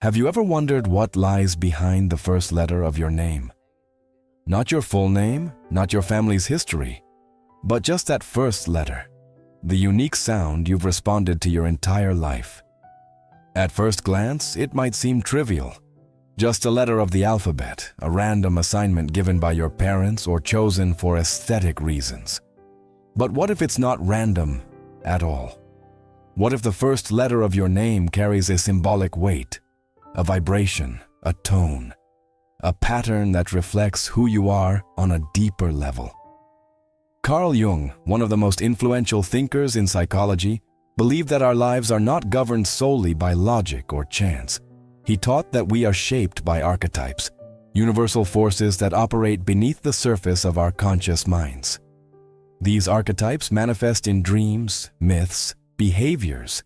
Have you ever wondered what lies behind the first letter of your name? Not your full name, not your family's history, but just that first letter, the unique sound you've responded to your entire life. At first glance, it might seem trivial. Just a letter of the alphabet, a random assignment given by your parents or chosen for aesthetic reasons. But what if it's not random at all? What if the first letter of your name carries a symbolic weight, a vibration, a tone, a pattern that reflects who you are on a deeper level? Carl Jung, one of the most influential thinkers in psychology, believed that our lives are not governed solely by logic or chance. He taught that we are shaped by archetypes, universal forces that operate beneath the surface of our conscious minds. These archetypes manifest in dreams, myths, behaviors,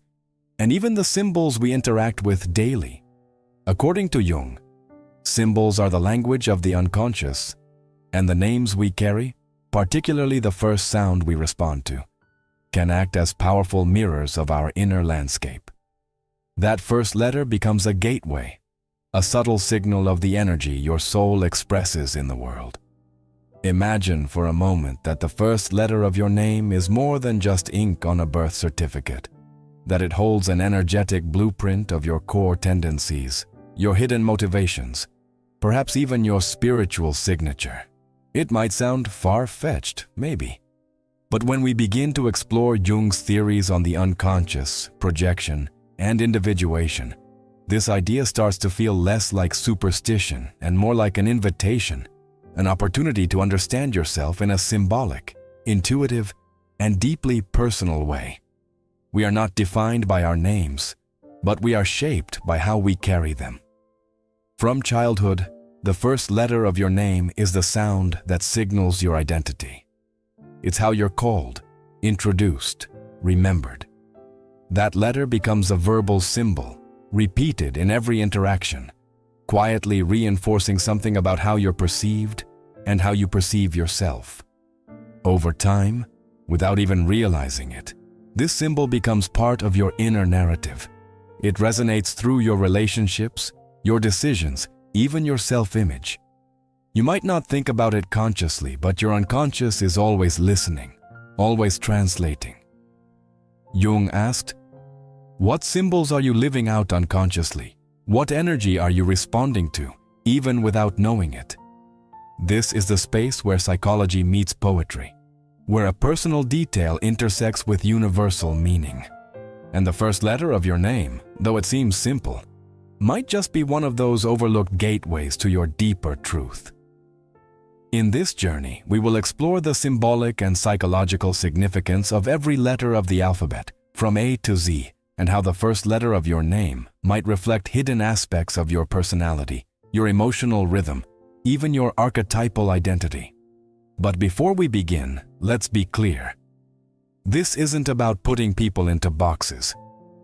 and even the symbols we interact with daily. According to Jung, symbols are the language of the unconscious, and the names we carry, particularly the first sound we respond to, can act as powerful mirrors of our inner landscape. That first letter becomes a gateway, a subtle signal of the energy your soul expresses in the world. Imagine for a moment that the first letter of your name is more than just ink on a birth certificate, that it holds an energetic blueprint of your core tendencies, your hidden motivations, perhaps even your spiritual signature. It might sound far-fetched, maybe. But when we begin to explore Jung's theories on the unconscious, projection, and individuation, this idea starts to feel less like superstition and more like an invitation, an opportunity to understand yourself in a symbolic, intuitive, and deeply personal way. We are not defined by our names, but we are shaped by how we carry them. From childhood, the first letter of your name is the sound that signals your identity. It's how you're called, introduced, remembered. That letter becomes a verbal symbol, repeated in every interaction, quietly reinforcing something about how you're perceived and how you perceive yourself. Over time, without even realizing it, this symbol becomes part of your inner narrative. It resonates through your relationships, your decisions, even your self-image. You might not think about it consciously, but your unconscious is always listening, always translating. Jung asked, "What symbols are you living out unconsciously? What energy are you responding to, even without knowing it?" This is the space where psychology meets poetry, where a personal detail intersects with universal meaning. And the first letter of your name, though it seems simple, might just be one of those overlooked gateways to your deeper truth. In this journey, we will explore the symbolic and psychological significance of every letter of the alphabet, from A to Z, and how the first letter of your name might reflect hidden aspects of your personality, your emotional rhythm, even your archetypal identity. But before we begin, let's be clear. This isn't about putting people into boxes.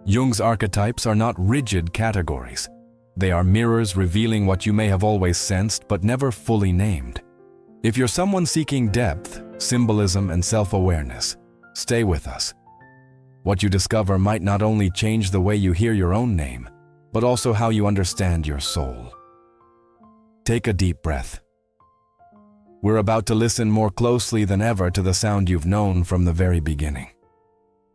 Jung's archetypes are not rigid categories. They are mirrors revealing what you may have always sensed but never fully named. If you're someone seeking depth, symbolism, and self-awareness, stay with us. What you discover might not only change the way you hear your own name, but also how you understand your soul. Take a deep breath. We're about to listen more closely than ever to the sound you've known from the very beginning.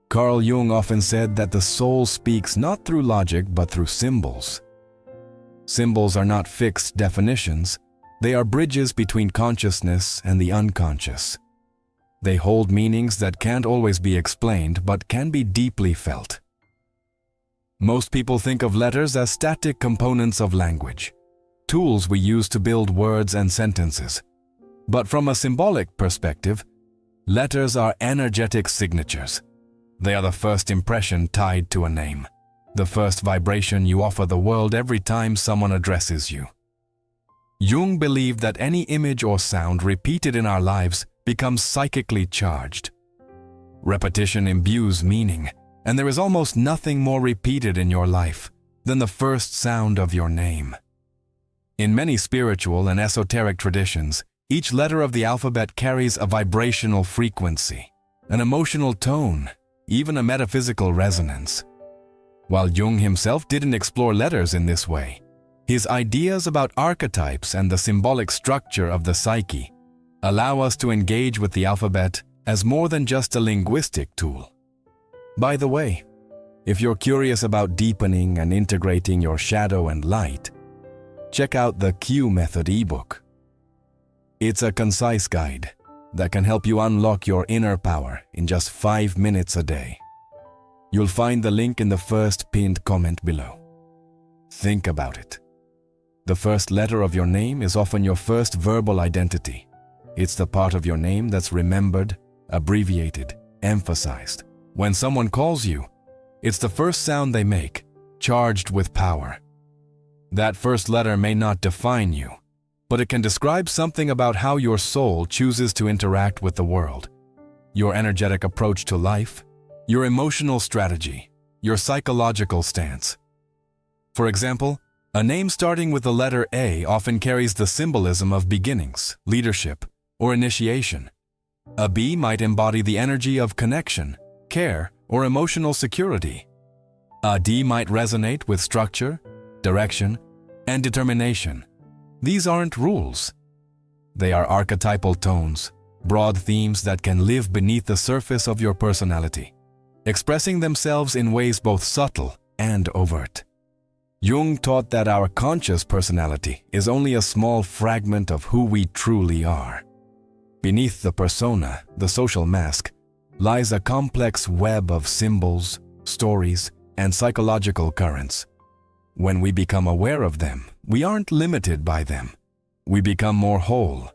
Carl Jung often said that the soul speaks not through logic but through symbols. Symbols are not fixed definitions. They are bridges between consciousness and the unconscious. They hold meanings that can't always be explained but can be deeply felt. Most people think of letters as static components of language, tools we use to build words and sentences. But from a symbolic perspective, letters are energetic signatures. They are the first impression tied to a name, the first vibration you offer the world every time someone addresses you. Jung believed that any image or sound repeated in our lives becomes psychically charged. Repetition imbues meaning, and there is almost nothing more repeated in your life than the first sound of your name. In many spiritual and esoteric traditions, each letter of the alphabet carries a vibrational frequency, an emotional tone, even a metaphysical resonance. While Jung himself didn't explore letters in this way, his ideas about archetypes and the symbolic structure of the psyche allow us to engage with the alphabet as more than just a linguistic tool. By the way, if you're curious about deepening and integrating your shadow and light, check out the Q Method ebook. It's a concise guide that can help you unlock your inner power in just 5 minutes a day. You'll find the link in the first pinned comment below. Think about it. The first letter of your name is often your first verbal identity. It's the part of your name that's remembered, abbreviated, emphasized. When someone calls you, it's the first sound they make, charged with power. That first letter may not define you, but it can describe something about how your soul chooses to interact with the world, your energetic approach to life, your emotional strategy, your psychological stance. For example, a name starting with the letter A often carries the symbolism of beginnings, leadership, or initiation. A B might embody the energy of connection, care, or emotional security. A D might resonate with structure, direction, and determination. These aren't rules. They are archetypal tones, broad themes that can live beneath the surface of your personality, expressing themselves in ways both subtle and overt. Jung taught that our conscious personality is only a small fragment of who we truly are. Beneath the persona, the social mask, lies a complex web of symbols, stories, and psychological currents. When we become aware of them, we aren't limited by them. We become more whole.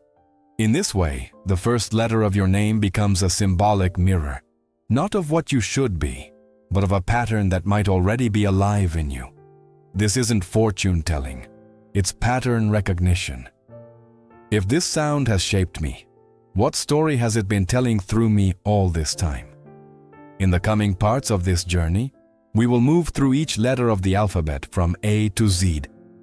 In this way, the first letter of your name becomes a symbolic mirror, not of what you should be, but of a pattern that might already be alive in you. This isn't fortune-telling, it's pattern recognition. If this sound has shaped me, what story has it been telling through me all this time? In the coming parts of this journey, we will move through each letter of the alphabet from A to Z,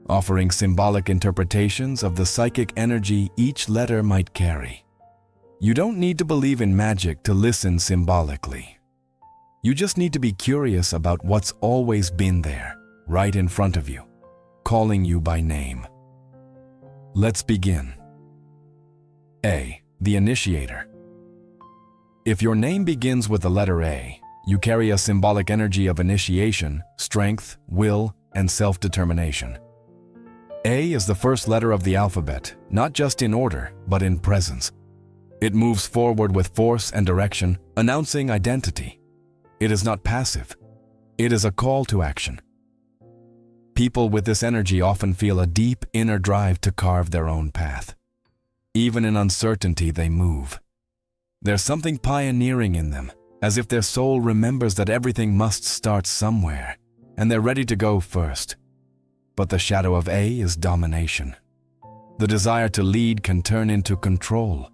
offering symbolic interpretations of the psychic energy each letter might carry. You don't need to believe in magic to listen symbolically. You just need to be curious about what's always been there, right in front of you, calling you by name. Let's begin. A, the initiator. If your name begins with the letter A, you carry a symbolic energy of initiation, strength, will, and self-determination. A is the first letter of the alphabet, not just in order, but in presence. It moves forward with force and direction, announcing identity. It is not passive. It is a call to action. People with this energy often feel a deep inner drive to carve their own path. Even in uncertainty, they move. There's something pioneering in them, as if their soul remembers that everything must start somewhere, and they're ready to go first. But the shadow of A is domination. The desire to lead can turn into control.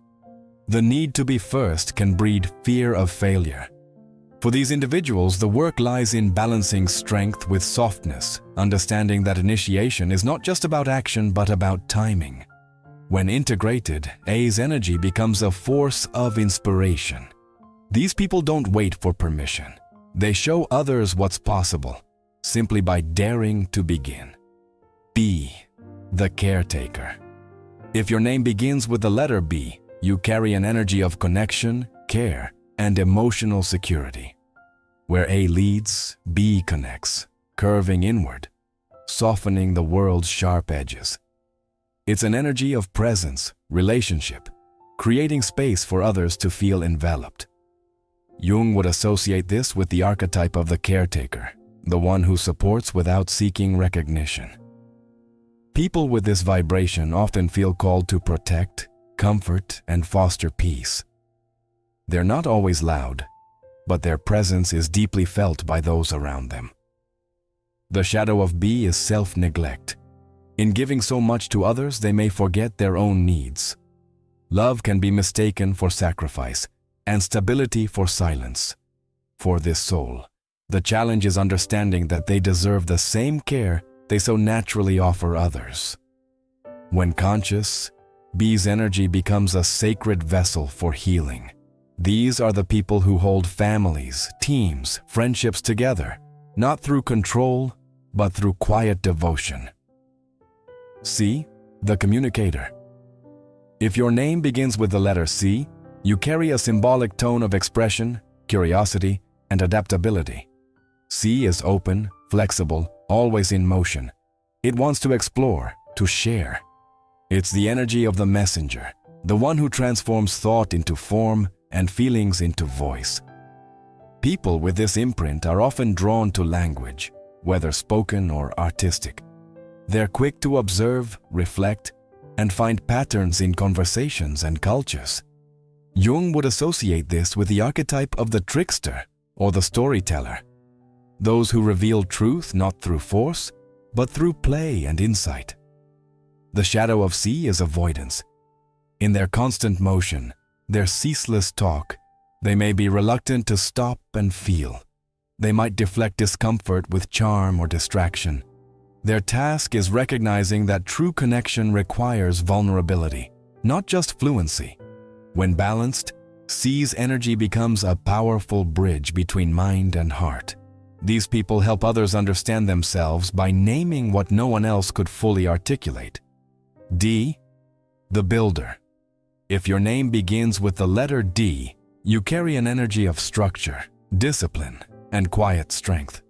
The need to be first can breed fear of failure. For these individuals, the work lies in balancing strength with softness, understanding that initiation is not just about action but about timing. When integrated, A's energy becomes a force of inspiration. These people don't wait for permission. They show others what's possible, simply by daring to begin. B, the caretaker. If your name begins with the letter B, you carry an energy of connection, care, and emotional security. Where A leads, B connects, curving inward, softening the world's sharp edges. It's an energy of presence, relationship, creating space for others to feel enveloped. Jung would associate this with the archetype of the caretaker, the one who supports without seeking recognition. People with this vibration often feel called to protect, comfort, and foster peace. They're not always loud, but their presence is deeply felt by those around them. The shadow of B is self-neglect. In giving so much to others, they may forget their own needs. Love can be mistaken for sacrifice, and stability for silence. For this soul, the challenge is understanding that they deserve the same care they so naturally offer others. When conscious, B's energy becomes a sacred vessel for healing. These are the people who hold families, teams, friendships together, not through control, but through quiet devotion. C. The communicator. If your name begins with the letter C, you carry a symbolic tone of expression, curiosity, and adaptability. C is open, flexible, always in motion. It wants to explore, to share. It's the energy of the messenger, the one who transforms thought into form and feelings into voice. People with this imprint are often drawn to language, whether spoken or artistic. They're quick to observe, reflect, and find patterns in conversations and cultures. Jung would associate this with the archetype of the trickster or the storyteller, those who reveal truth not through force, but through play and insight. The shadow of C is avoidance. In their constant motion, their ceaseless talk, they may be reluctant to stop and feel. They might deflect discomfort with charm or distraction. Their task is recognizing that true connection requires vulnerability, not just fluency. When balanced, C's energy becomes a powerful bridge between mind and heart. These people help others understand themselves by naming what no one else could fully articulate. D. The builder. If your name begins with the letter D, you carry an energy of structure, discipline, and quiet strength.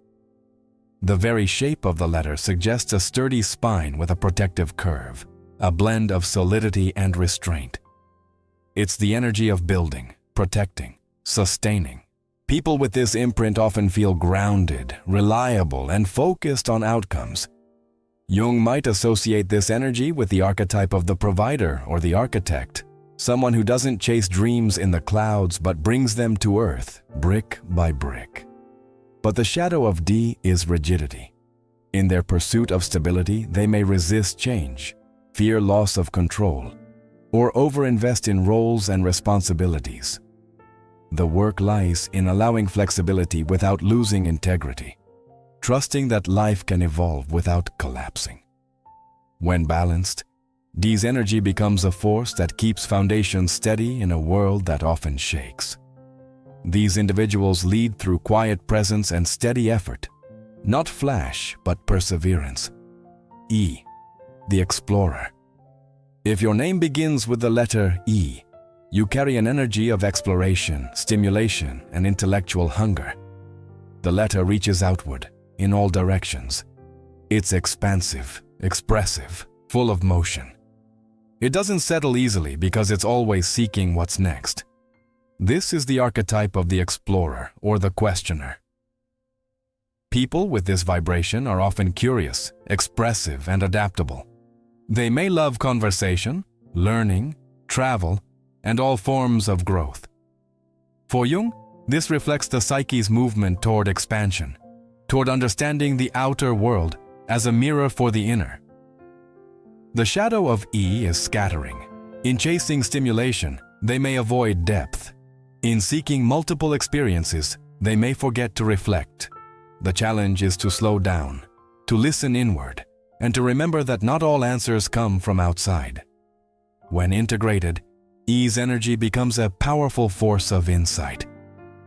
The very shape of the letter suggests a sturdy spine with a protective curve, a blend of solidity and restraint. It's the energy of building, protecting, sustaining. People with this imprint often feel grounded, reliable, and focused on outcomes. Jung might associate this energy with the archetype of the provider or the architect, someone who doesn't chase dreams in the clouds but brings them to earth, brick by brick. But the shadow of D is rigidity. In their pursuit of stability, they may resist change, fear loss of control, or overinvest in roles and responsibilities. The work lies in allowing flexibility without losing integrity, trusting that life can evolve without collapsing. When balanced, D's energy becomes a force that keeps foundations steady in a world that often shakes. These individuals lead through quiet presence and steady effort, not flash but perseverance. E. The explorer. If your name begins with the letter E, you carry an energy of exploration, stimulation, and intellectual hunger. The letter reaches outward, in all directions. It's expansive, expressive, full of motion. It doesn't settle easily because it's always seeking what's next. This is the archetype of the explorer or the questioner. People with this vibration are often curious, expressive, and adaptable. They may love conversation, learning, travel, and all forms of growth. For Jung, this reflects the psyche's movement toward expansion, toward understanding the outer world as a mirror for the inner. The shadow of E is scattering. In chasing stimulation, they may avoid depth. In seeking multiple experiences, they may forget to reflect. The challenge is to slow down, to listen inward, and to remember that not all answers come from outside. When integrated, E's energy becomes a powerful force of insight.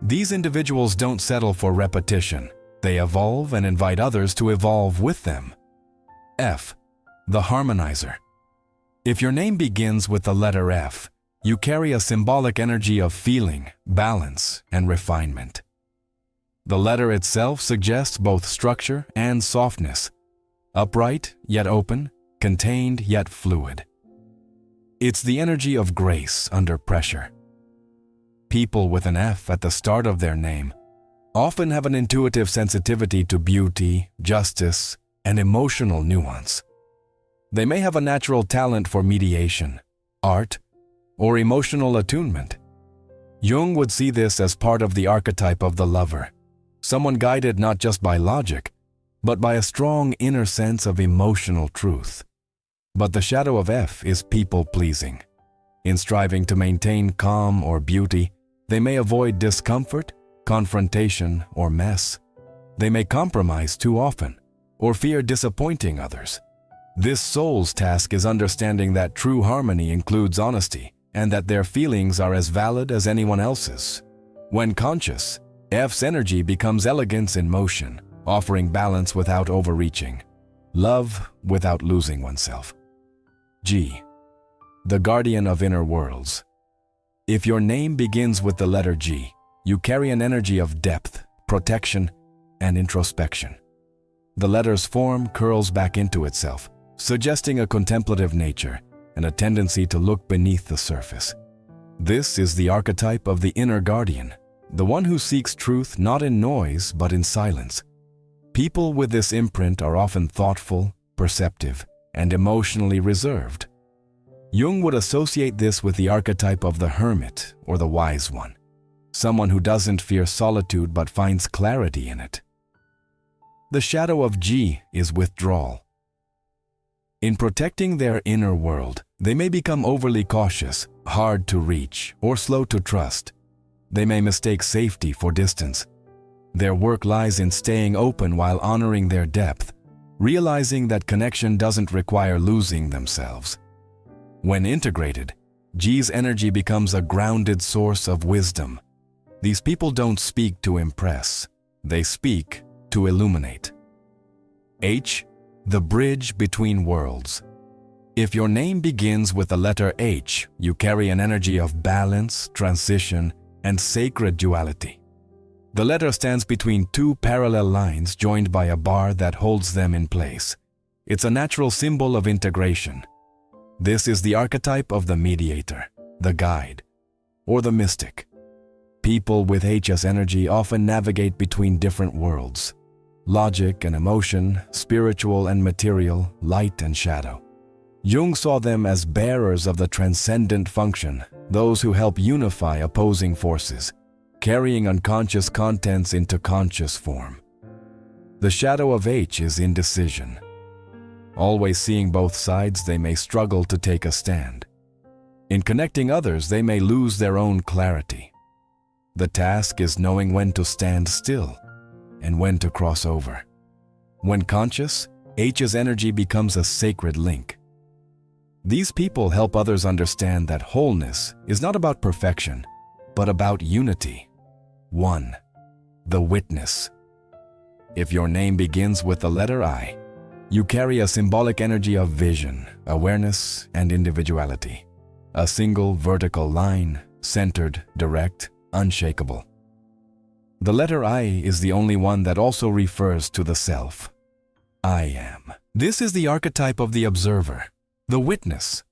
These individuals don't settle for repetition. They evolve and invite others to evolve with them. F. The harmonizer. If your name begins with the letter F, you carry a symbolic energy of feeling, balance, and refinement. The letter itself suggests both structure and softness, upright yet open, contained yet fluid. It's the energy of grace under pressure. People with an F at the start of their name often have an intuitive sensitivity to beauty, justice, and emotional nuance. They may have a natural talent for mediation, art, or emotional attunement. Jung would see this as part of the archetype of the lover, someone guided not just by logic, but by a strong inner sense of emotional truth. But the shadow of F is people-pleasing. In striving to maintain calm or beauty, they may avoid discomfort, confrontation, or mess. They may compromise too often, or fear disappointing others. This soul's task is understanding that true harmony includes honesty, and that their feelings are as valid as anyone else's. When conscious, F's energy becomes elegance in motion, offering balance without overreaching, love without losing oneself. G, the guardian of inner worlds. If your name begins with the letter G, you carry an energy of depth, protection, and introspection. The letter's form curls back into itself, suggesting a contemplative nature and a tendency to look beneath the surface. This is the archetype of the inner guardian, the one who seeks truth not in noise but in silence. People with this imprint are often thoughtful, perceptive, and emotionally reserved. Jung would associate this with the archetype of the hermit or the wise one, someone who doesn't fear solitude but finds clarity in it. The shadow of G is withdrawal. In protecting their inner world, they may become overly cautious, hard to reach, or slow to trust. They may mistake safety for distance. Their work lies in staying open while honoring their depth, realizing that connection doesn't require losing themselves. When integrated, G's energy becomes a grounded source of wisdom. These people don't speak to impress, they speak to illuminate. H, the bridge between worlds. If your name begins with the letter H, you carry an energy of balance, transition, and sacred duality. The letter stands between two parallel lines joined by a bar that holds them in place. It's a natural symbol of integration. This is the archetype of the mediator, the guide, or the mystic. People with H's energy often navigate between different worlds: logic and emotion, spiritual and material, light and shadow. Jung saw them as bearers of the transcendent function, those who help unify opposing forces, carrying unconscious contents into conscious form. The shadow of H is indecision. Always seeing both sides, they may struggle to take a stand. In connecting others, they may lose their own clarity. The task is knowing when to stand still and when to cross over. When conscious, H's energy becomes a sacred link. These people help others understand that wholeness is not about perfection, but about unity. 1. The witness. If your name begins with the letter I, you carry a symbolic energy of vision, awareness, and individuality. A single vertical line, centered, direct, unshakable. The letter I is the only one that also refers to the self. I am. This is the archetype of the observer, the witness.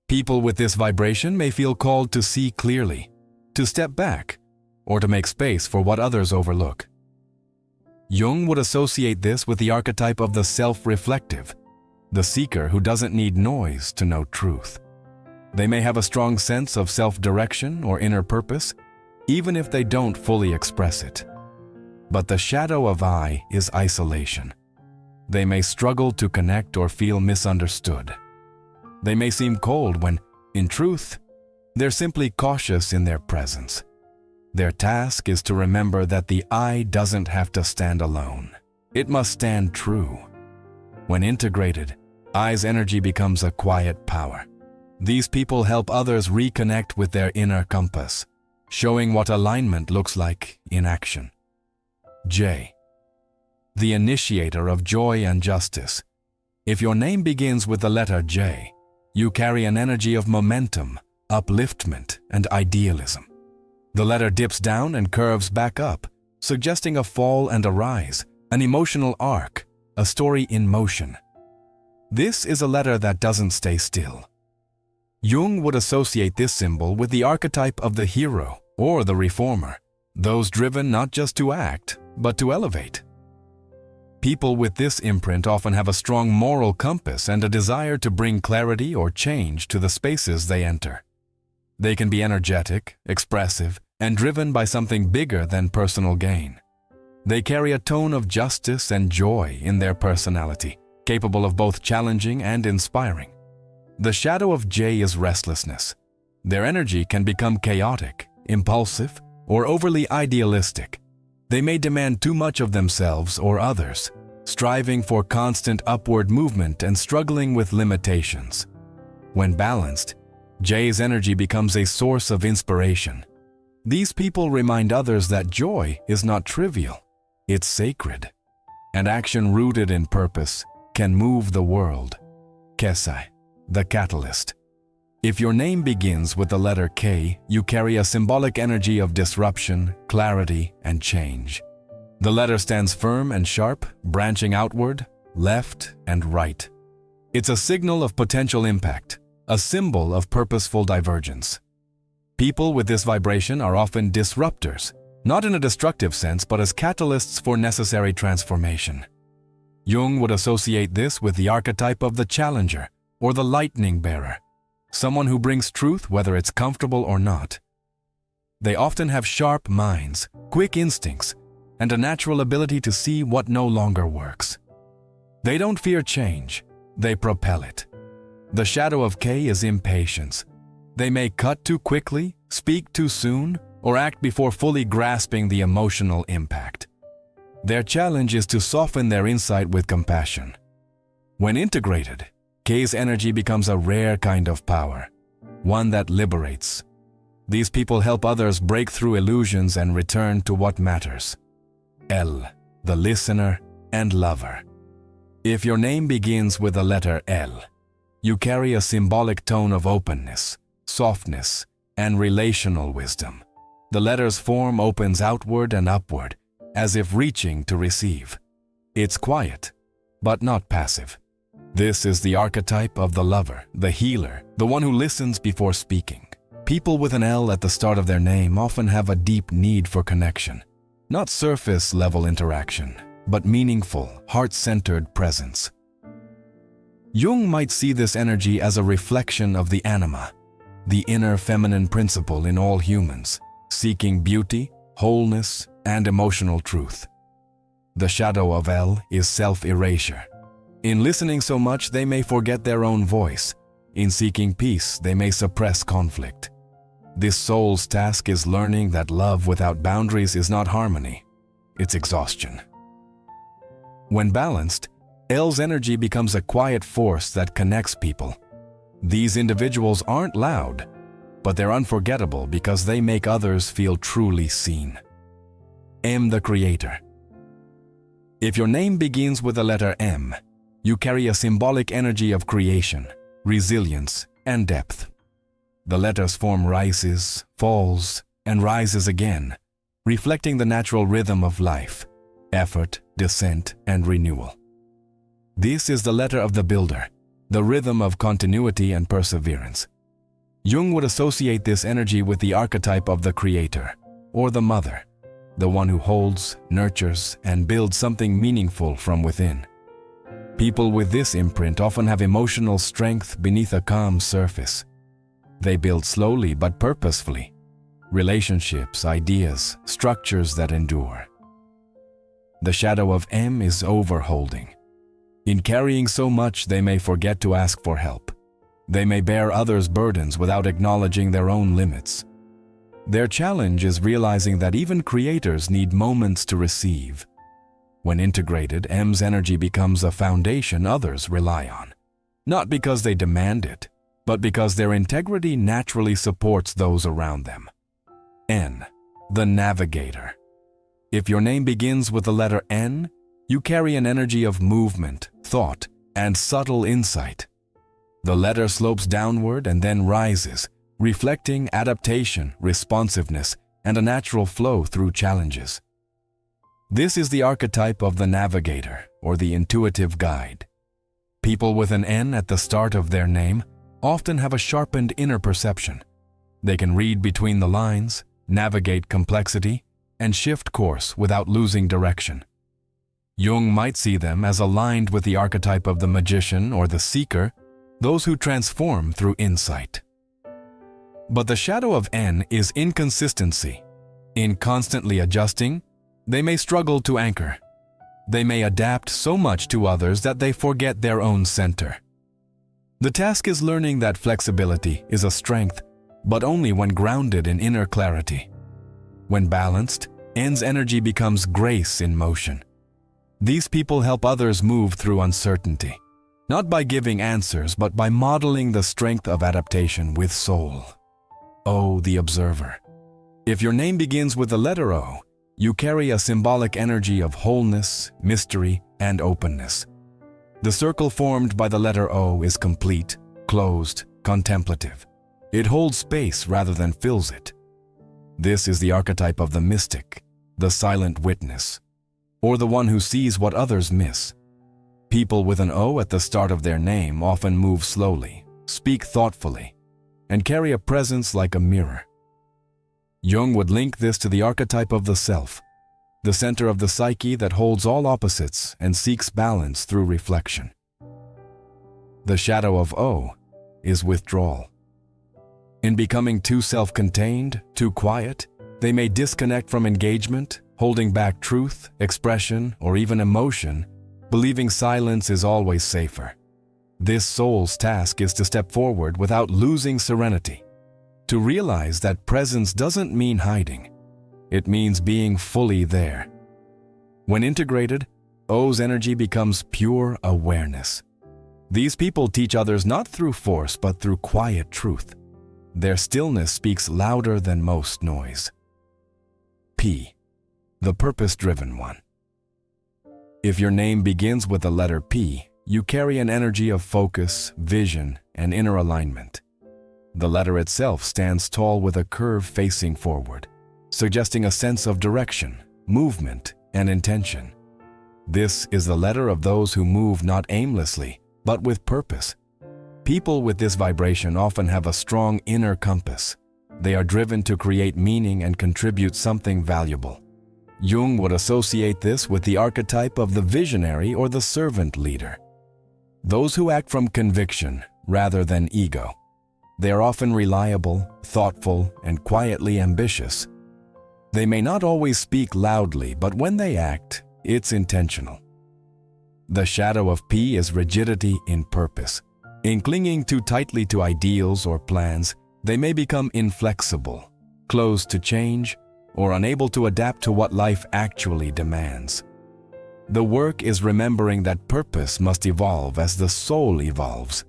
People with this vibration may feel called to see clearly, to step back, or to make space for what others overlook. Jung would associate this with the archetype of the self-reflective, the seeker who doesn't need noise to know truth. They may have a strong sense of self-direction or inner purpose, even if they don't fully express it. But the shadow of I is isolation. They may struggle to connect or feel misunderstood. They may seem cold when, in truth, they're simply cautious in their presence. Their task is to remember that the I doesn't have to stand alone. It must stand true. When integrated, I's energy becomes a quiet power. These people help others reconnect with their inner compass, showing what alignment looks like in action. J, the initiator of joy and justice. If your name begins with the letter J, you carry an energy of momentum, upliftment, and idealism. The letter dips down and curves back up, suggesting a fall and a rise, an emotional arc, a story in motion. This is a letter that doesn't stay still. Jung would associate this symbol with the archetype of the hero or the reformer, those driven not just to act, but to elevate. People with this imprint often have a strong moral compass and a desire to bring clarity or change to the spaces they enter. They can be energetic, expressive, and driven by something bigger than personal gain. They carry a tone of justice and joy in their personality, capable of both challenging and inspiring. The shadow of J is restlessness. Their energy can become chaotic, impulsive, or overly idealistic. They may demand too much of themselves or others, striving for constant upward movement and struggling with limitations. When balanced, J's energy becomes a source of inspiration. These people remind others that joy is not trivial. It's sacred. And action rooted in purpose can move the world. Kesai, the catalyst. If your name begins with the letter K, you carry a symbolic energy of disruption, clarity, and change. The letter stands firm and sharp, branching outward, left, and right. It's a signal of potential impact, a symbol of purposeful divergence. People with this vibration are often disruptors, not in a destructive sense, but as catalysts for necessary transformation. Jung would associate this with the archetype of the challenger or the lightning bearer, someone who brings truth whether it's comfortable or not. They often have sharp minds, quick instincts, and a natural ability to see what no longer works. They don't fear change, they propel it. The shadow of K is impatience. They may cut too quickly, speak too soon, or act before fully grasping the emotional impact. Their challenge is to soften their insight with compassion. When integrated, K's energy becomes a rare kind of power, one that liberates. These people help others break through illusions and return to what matters. L, the listener and lover. If your name begins with the letter L, you carry a symbolic tone of openness, softness, and relational wisdom. The letter's form opens outward and upward, as if reaching to receive. It's quiet, but not passive. This is the archetype of the lover, the healer, the one who listens before speaking. People with an L at the start of their name often have a deep need for connection. Not surface-level interaction, but meaningful, heart-centered presence. Jung might see this energy as a reflection of the anima, the inner feminine principle in all humans, seeking beauty, wholeness, and emotional truth. The shadow of L is self-erasure. In listening so much, they may forget their own voice. In seeking peace, they may suppress conflict. This soul's task is learning that love without boundaries is not harmony, it's exhaustion. When balanced, L's energy becomes a quiet force that connects people. These individuals aren't loud, but they're unforgettable because they make others feel truly seen. M, the creator. If your name begins with the letter M, you carry a symbolic energy of creation, resilience, and depth. The letter's form rises, falls, and rises again, reflecting the natural rhythm of life, effort, descent, and renewal. This is the letter of the builder, the rhythm of continuity and perseverance. Jung would associate this energy with the archetype of the creator, or the mother, the one who holds, nurtures, and builds something meaningful from within. People with this imprint often have emotional strength beneath a calm surface. They build slowly but purposefully. Relationships, ideas, structures that endure. The shadow of M is overholding. In carrying so much, they may forget to ask for help. They may bear others' burdens without acknowledging their own limits. Their challenge is realizing that even creators need moments to receive. When integrated, M's energy becomes a foundation others rely on. Not because they demand it, but because their integrity naturally supports those around them. N, the navigator. If your name begins with the letter N, you carry an energy of movement, thought, and subtle insight. The letter slopes downward and then rises, reflecting adaptation, responsiveness, and a natural flow through challenges. This is the archetype of the navigator, or the intuitive guide. People with an N at the start of their name often have a sharpened inner perception. They can read between the lines, navigate complexity, and shift course without losing direction. Jung might see them as aligned with the archetype of the magician or the seeker, those who transform through insight. But the shadow of N is inconsistency. In constantly adjusting, they may struggle to anchor. They may adapt so much to others that they forget their own center. The task is learning that flexibility is a strength, but only when grounded in inner clarity. When balanced, N's energy becomes grace in motion. These people help others move through uncertainty, not by giving answers, but by modeling the strength of adaptation with soul. O, the observer. If your name begins with the letter O, you carry a symbolic energy of wholeness, mystery, and openness. The circle formed by the letter O is complete, closed, contemplative. It holds space rather than fills it. This is the archetype of the mystic, the silent witness, or the one who sees what others miss. People with an O at the start of their name often move slowly, speak thoughtfully, and carry a presence like a mirror. Jung would link this to the archetype of the self, the center of the psyche that holds all opposites and seeks balance through reflection. The shadow of O is withdrawal. In becoming too self-contained, too quiet, they may disconnect from engagement, holding back truth, expression, or even emotion, believing silence is always safer. This soul's task is to step forward without losing serenity, to realize that presence doesn't mean hiding. It means being fully there. When integrated, O's energy becomes pure awareness. These people teach others not through force but through quiet truth. Their stillness speaks louder than most noise. P, the purpose-driven one. If your name begins with the letter P, you carry an energy of focus, vision, and inner alignment. The letter itself stands tall with a curve facing forward, suggesting a sense of direction, movement, and intention. This is the letter of those who move not aimlessly, but with purpose. People with this vibration often have a strong inner compass. They are driven to create meaning and contribute something valuable. Jung would associate this with the archetype of the visionary or the servant leader. Those who act from conviction rather than ego. They are often reliable, thoughtful, and quietly ambitious. They may not always speak loudly, but when they act, it's intentional. The shadow of P is rigidity in purpose. In clinging too tightly to ideals or plans, they may become inflexible, closed to change, or unable to adapt to what life actually demands. The work is remembering that purpose must evolve as the soul evolves.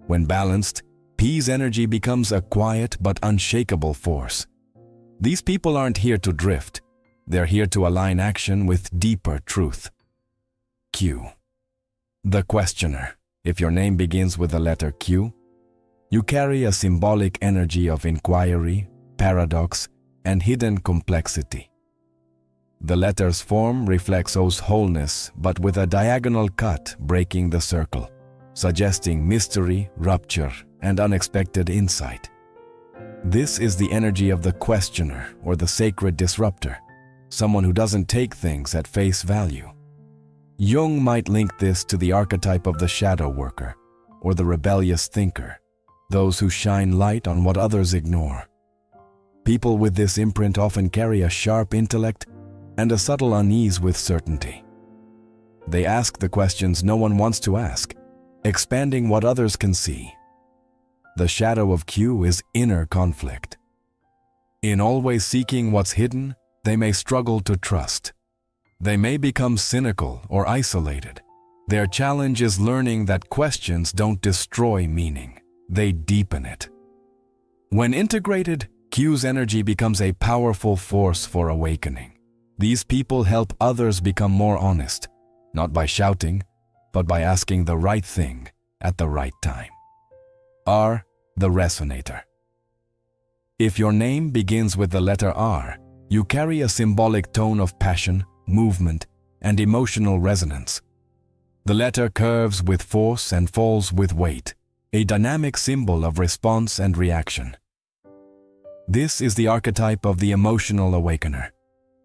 When balanced, P's energy becomes a quiet but unshakable force. These people aren't here to drift. They're here to align action with deeper truth. Q, the questioner. If your name begins with the letter Q, you carry a symbolic energy of inquiry, paradox, and hidden complexity. The letter's form reflects O's wholeness, but with a diagonal cut breaking the circle, suggesting mystery, rupture, and unexpected insight. This is the energy of the questioner or the sacred disruptor, someone who doesn't take things at face value. Jung might link this to the archetype of the shadow worker or the rebellious thinker, those who shine light on what others ignore. People with this imprint often carry a sharp intellect and a subtle unease with certainty. They ask the questions no one wants to ask, expanding what others can see. The shadow of Q is inner conflict. In always seeking what's hidden, they may struggle to trust. They may become cynical or isolated. Their challenge is learning that questions don't destroy meaning, they deepen it. When integrated, Q's energy becomes a powerful force for awakening. These people help others become more honest, not by shouting, but by asking the right thing at the right time. R, the resonator. If your name begins with the letter R, you carry a symbolic tone of passion, movement, and emotional resonance. The letter curves with force and falls with weight, a dynamic symbol of response and reaction. This is the archetype of the emotional awakener,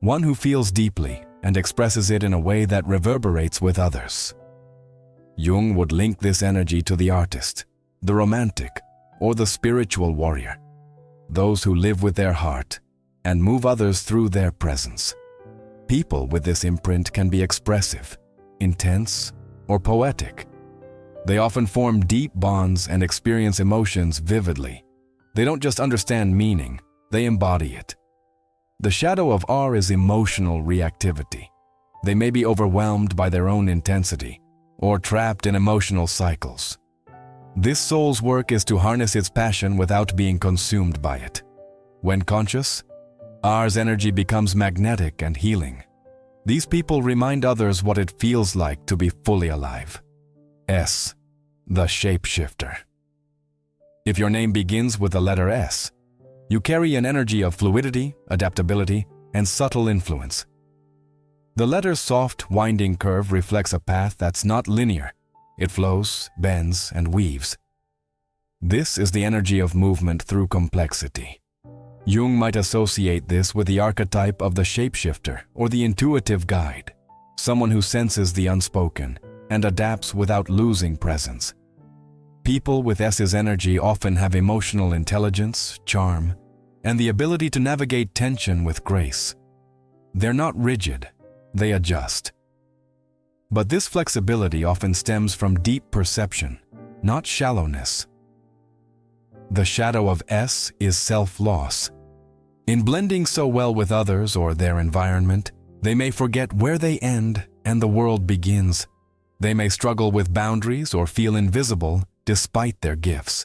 one who feels deeply and expresses it in a way that reverberates with others. Jung would link this energy to the artist, the romantic, or the spiritual warrior, those who live with their heart and move others through their presence. People with this imprint can be expressive, intense, or poetic. They often form deep bonds and experience emotions vividly. They don't just understand meaning, they embody it. The shadow of R is emotional reactivity. They may be overwhelmed by their own intensity or trapped in emotional cycles. This soul's work is to harness its passion without being consumed by it. When conscious, R's energy becomes magnetic and healing. These people remind others what it feels like to be fully alive. S, the shapeshifter. If your name begins with the letter S, you carry an energy of fluidity, adaptability, and subtle influence. The letter's soft, winding curve reflects a path that's not linear. It flows, bends, and weaves. This is the energy of movement through complexity. Jung might associate this with the archetype of the shapeshifter or the intuitive guide, someone who senses the unspoken and adapts without losing presence. People with S's energy often have emotional intelligence, charm, and the ability to navigate tension with grace. They're not rigid, they adjust. But this flexibility often stems from deep perception, not shallowness. The shadow of S is self-loss. In blending so well with others or their environment, they may forget where they end and the world begins. They may struggle with boundaries or feel invisible despite their gifts.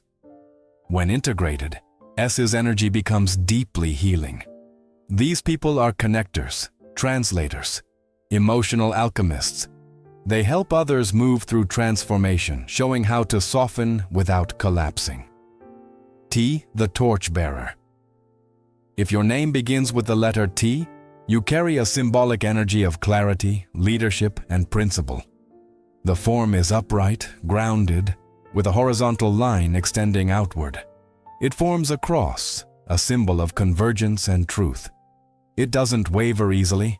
When integrated, S's energy becomes deeply healing. These people are connectors, translators, emotional alchemists. They help others move through transformation, showing how to soften without collapsing. T, the torchbearer. If your name begins with the letter T, you carry a symbolic energy of clarity, leadership, and principle. The form is upright, grounded, with a horizontal line extending outward. It forms a cross, a symbol of convergence and truth. It doesn't waver easily.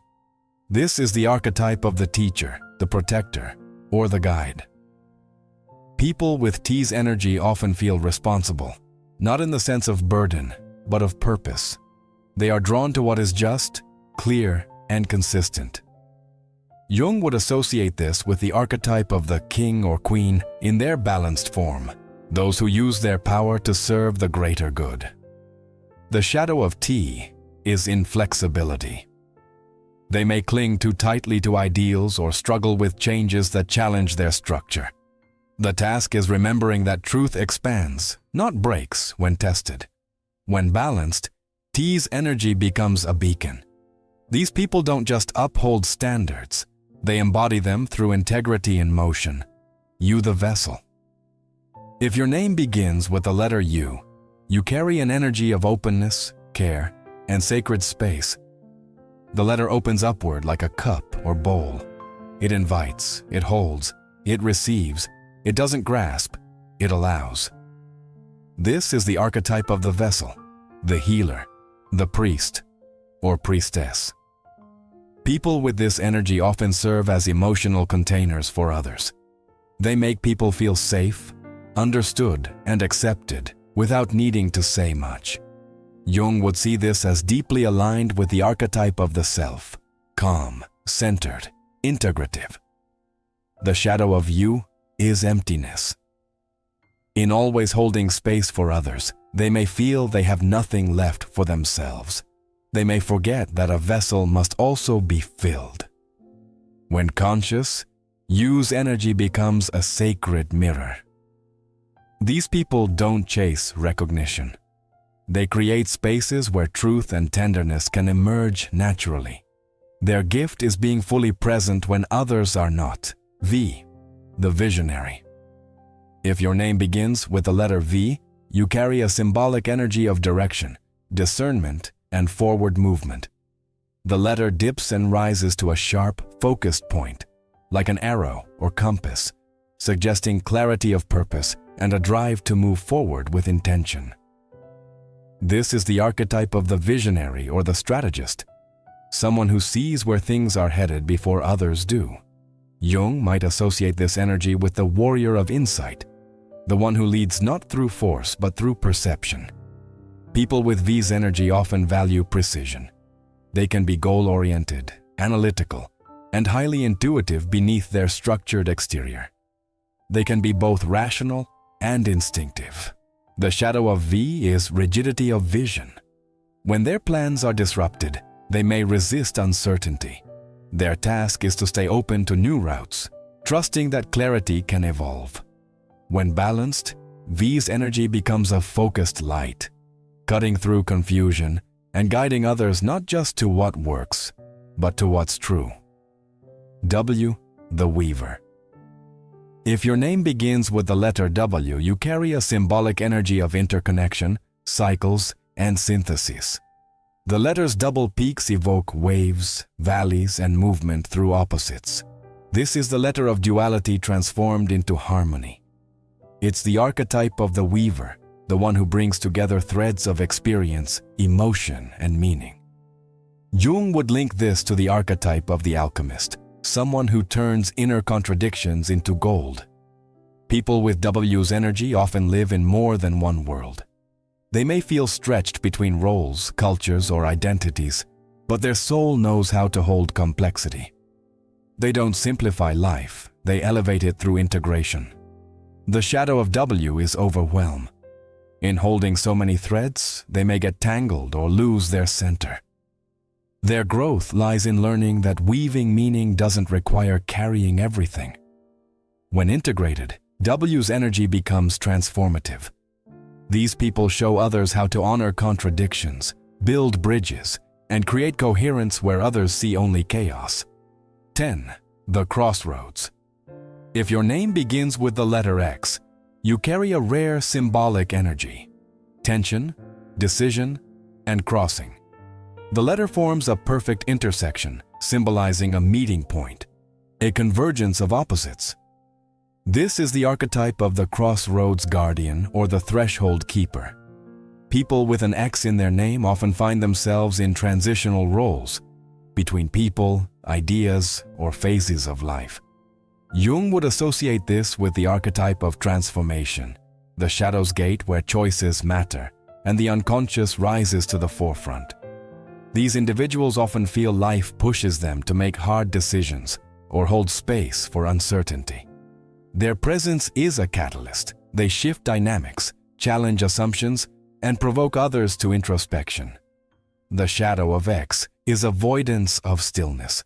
This is the archetype of the teacher, the protector, or the guide. People with T's energy often feel responsible, not in the sense of burden, but of purpose. They are drawn to what is just, clear, and consistent. Jung would associate this with the archetype of the king or queen in their balanced form, those who use their power to serve the greater good. The shadow of T is inflexibility. They may cling too tightly to ideals or struggle with changes that challenge their structure. The task is remembering that truth expands, not breaks, when tested. When balanced, T's energy becomes a beacon. These people don't just uphold standards, they embody them through integrity in motion. You the vessel. If your name begins with the letter U, you carry an energy of openness, care, and sacred space. The letter opens upward like a cup or bowl. It invites, it holds, it receives. It doesn't grasp, it allows. This is the archetype of the vessel, the healer, the priest, or priestess. People with this energy often serve as emotional containers for others. They make people feel safe, understood, and accepted without needing to say much. Jung would see this as deeply aligned with the archetype of the self, calm, centered, integrative. The shadow of U is emptiness. In always holding space for others, they may feel they have nothing left for themselves. They may forget that a vessel must also be filled. When conscious, U's energy becomes a sacred mirror. These people don't chase recognition. They create spaces where truth and tenderness can emerge naturally. Their gift is being fully present when others are not. V, the visionary. If your name begins with the letter V, you carry a symbolic energy of direction, discernment, and forward movement. The letter dips and rises to a sharp, focused point, like an arrow or compass, suggesting clarity of purpose and a drive to move forward with intention. This is the archetype of the visionary or the strategist, someone who sees where things are headed before others do. Jung might associate this energy with the warrior of insight, the one who leads not through force but through perception. People with V's energy often value precision. They can be goal-oriented, analytical, and highly intuitive beneath their structured exterior. They can be both rational and instinctive. The shadow of V is rigidity of vision. When their plans are disrupted, they may resist uncertainty. Their task is to stay open to new routes, trusting that clarity can evolve. When balanced, V's energy becomes a focused light, cutting through confusion and guiding others not just to what works, but to what's true. W, the Weaver. If your name begins with the letter W, you carry a symbolic energy of interconnection, cycles, and synthesis. The letter's double peaks evoke waves, valleys, and movement through opposites. This is the letter of duality transformed into harmony. It's the archetype of the weaver, the one who brings together threads of experience, emotion, and meaning. Jung would link this to the archetype of the alchemist, someone who turns inner contradictions into gold. People with W's energy often live in more than one world. They may feel stretched between roles, cultures, or identities, but their soul knows how to hold complexity. They don't simplify life, they elevate it through integration. The shadow of W is overwhelm. In holding so many threads, they may get tangled or lose their center. Their growth lies in learning that weaving meaning doesn't require carrying everything. When integrated, W's energy becomes transformative. These people show others how to honor contradictions, build bridges, and create coherence where others see only chaos. 10. The Crossroads. If your name begins with the letter X, you carry a rare symbolic energy: tension, decision, and crossing. The letter forms a perfect intersection, symbolizing a meeting point, a convergence of opposites. This is the archetype of the crossroads guardian or the threshold keeper. People with an X in their name often find themselves in transitional roles between people, ideas, or phases of life. Jung would associate this with the archetype of transformation, the shadow's gate where choices matter and the unconscious rises to the forefront. These individuals often feel life pushes them to make hard decisions or hold space for uncertainty. Their presence is a catalyst. They shift dynamics, challenge assumptions, and provoke others to introspection. The shadow of X is avoidance of stillness.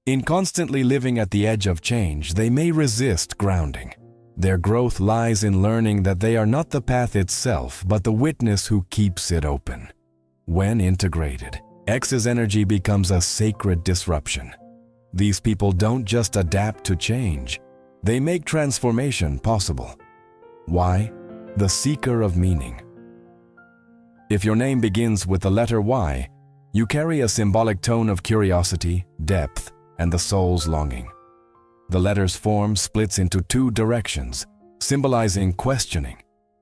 In constantly living at the edge of change, they may resist grounding. Their growth lies in learning that they are not the path itself, but the witness who keeps it open. When integrated, X's energy becomes a sacred disruption. These people don't just adapt to change, they make transformation possible. Why? The seeker of meaning. If your name begins with the letter Y, you carry a symbolic tone of curiosity, depth, and the soul's longing. The letter's form splits into two directions, symbolizing questioning,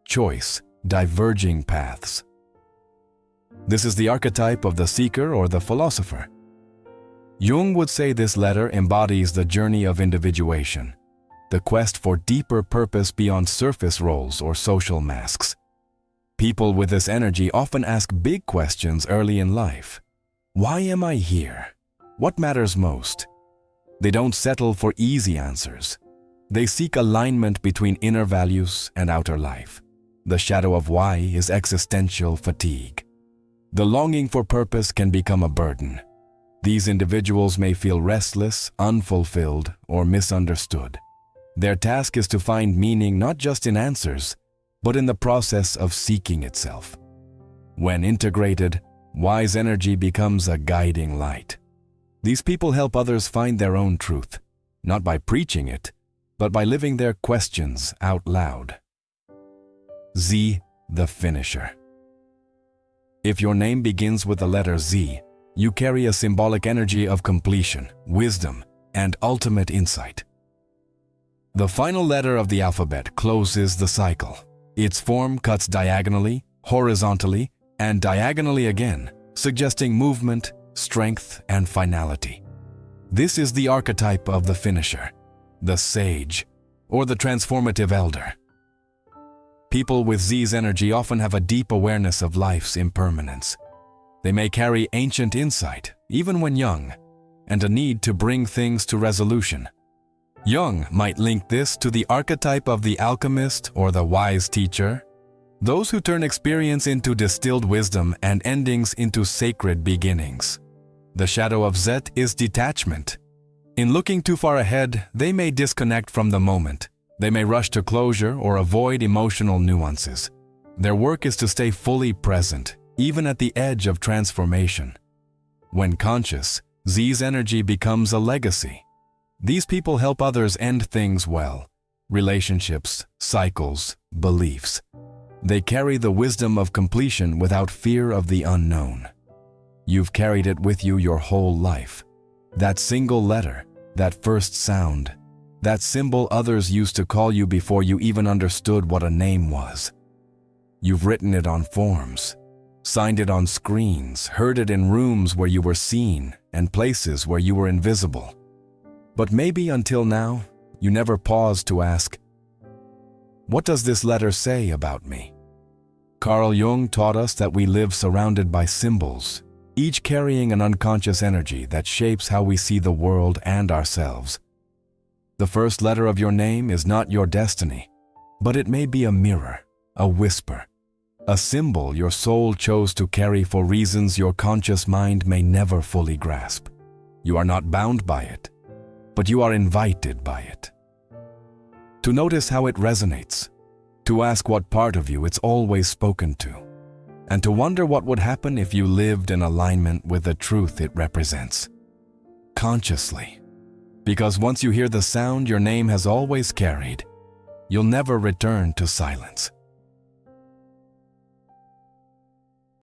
choice, diverging paths. This is the archetype of the seeker or the philosopher. Jung would say this letter embodies the journey of individuation, the quest for deeper purpose beyond surface roles or social masks. People with this energy often ask big questions early in life. Why am I here? What matters most? They don't settle for easy answers. They seek alignment between inner values and outer life. The shadow of Y is existential fatigue. The longing for purpose can become a burden. These individuals may feel restless, unfulfilled, or misunderstood. Their task is to find meaning not just in answers, but in the process of seeking itself. When integrated, Y's energy becomes a guiding light. These people help others find their own truth, not by preaching it, but by living their questions out loud. Z, the Finisher. If your name begins with the letter Z, you carry a symbolic energy of completion, wisdom, and ultimate insight. The final letter of the alphabet closes the cycle. Its form cuts diagonally, horizontally, and diagonally again, suggesting movement, strength, and finality. This is the archetype of the finisher, the sage, or the transformative elder. People with Z's energy often have a deep awareness of life's impermanence. They may carry ancient insight, even when young, and a need to bring things to resolution. Jung might link this to the archetype of the alchemist or the wise teacher, those who turn experience into distilled wisdom and endings into sacred beginnings. The shadow of Z is detachment. In looking too far ahead, they may disconnect from the moment. They may rush to closure or avoid emotional nuances. Their work is to stay fully present, even at the edge of transformation. When conscious, Z's energy becomes a legacy. These people help others end things well, relationships, cycles, beliefs. They carry the wisdom of completion without fear of the unknown. You've carried it with you your whole life. That single letter, that first sound, that symbol others used to call you before you even understood what a name was. You've written it on forms, signed it on screens, heard it in rooms where you were seen and places where you were invisible. But maybe until now, you never paused to ask, what does this letter say about me? Carl Jung taught us that we live surrounded by symbols, each carrying an unconscious energy that shapes how we see the world and ourselves. The first letter of your name is not your destiny, but it may be a mirror, a whisper, a symbol your soul chose to carry for reasons your conscious mind may never fully grasp. You are not bound by it, but you are invited by it. To notice how it resonates, to ask what part of you it's always spoken to, and to wonder what would happen if you lived in alignment with the truth it represents. Consciously. Because once you hear the sound your name has always carried, you'll never return to silence.